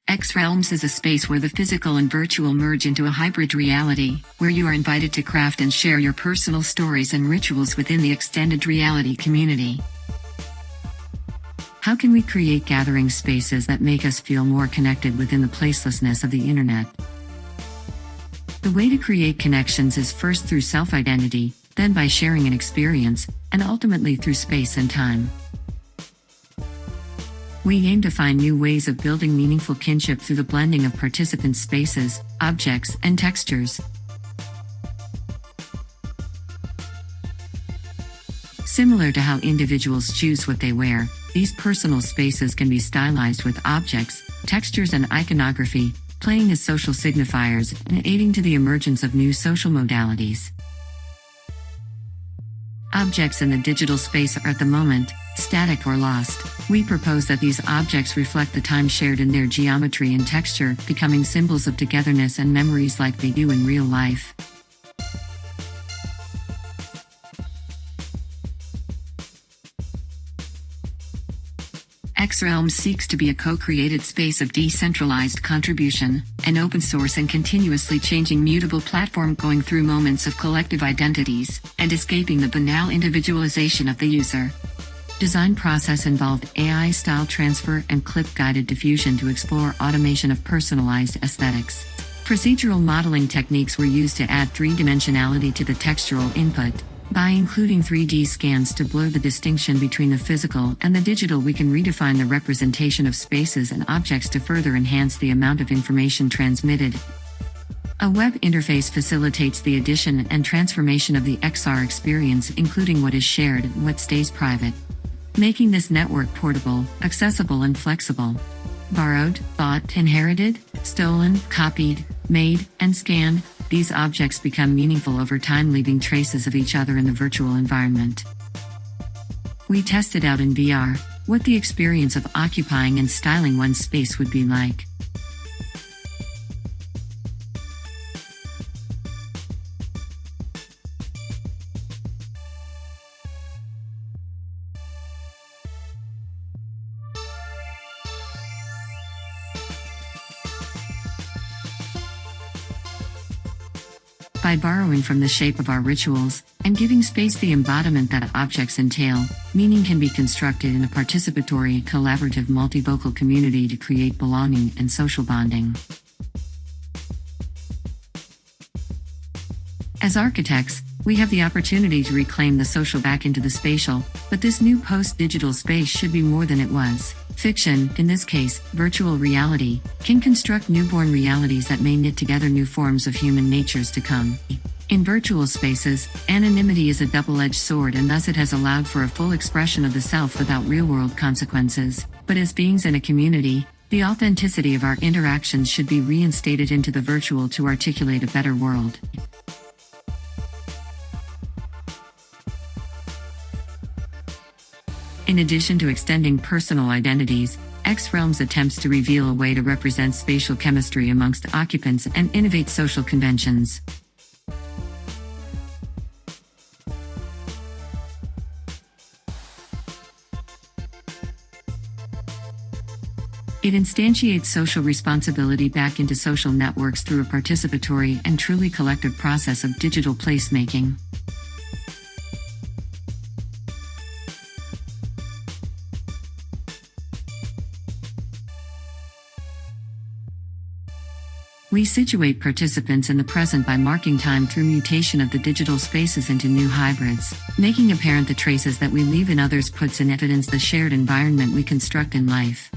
XRealms is a space where the physical and virtual merge into a hybrid reality, where you are invited to craft and share your personal stories and rituals within the extended reality community. How can we create gathering spaces that make us feel more connected within the placelessness of the internet? The way to create connections is first through self-identity, then by sharing an experience, and ultimately through space and time. We aim to find new ways of building meaningful kinship through the blending of participants' spaces, objects, and textures. Similar to how individuals choose what they wear, these personal spaces can be stylized with objects, textures, and iconography, playing as social signifiers and aiding to the emergence of new social modalities. Objects in the digital space are at the moment static or lost. We propose that these objects reflect the time shared in their geometry and texture, becoming symbols of togetherness and memories like they do in real life. XRealms seeks to be a co-created space of decentralized contribution, an open-source and continuously changing mutable platform going through moments of collective identities, and escaping the banal individualization of the user. Design process involved AI style transfer and clip-guided diffusion to explore automation of personalized aesthetics. Procedural modeling techniques were used to add three-dimensionality to the textural input. By including 3D scans to blur the distinction between the physical and the digital, we can redefine the representation of spaces and objects to further enhance the amount of information transmitted. A web interface facilitates the addition and transformation of the XR experience, including what is shared and what stays private, making this network portable, accessible, and flexible. Borrowed, bought, inherited, stolen, copied, made, and scanned, these objects become meaningful over time, leaving traces of each other in the virtual environment. We tested out in VR what the experience of occupying and styling one's space would be like. By borrowing from the shape of our rituals, and giving space the embodiment that objects entail, meaning can be constructed in a participatory, collaborative, multivocal community to create belonging and social bonding. As architects, we have the opportunity to reclaim the social back into the spatial, but this new post-digital space should be more than it was. Fiction, in this case, virtual reality, can construct newborn realities that may knit together new forms of human natures to come. In virtual spaces, anonymity is a double-edged sword, and thus it has allowed for a full expression of the self without real-world consequences. But as beings in a community, the authenticity of our interactions should be reinstated into the virtual to articulate a better world. In addition to extending personal identities, XRealms attempts to reveal a way to represent spatial chemistry amongst occupants and innovate social conventions. It instantiates social responsibility back into social networks through a participatory and truly collective process of digital placemaking. We situate participants in the present by marking time through mutation of the digital spaces into new hybrids. Making apparent the traces that we leave in others puts in evidence the shared environment we construct in life.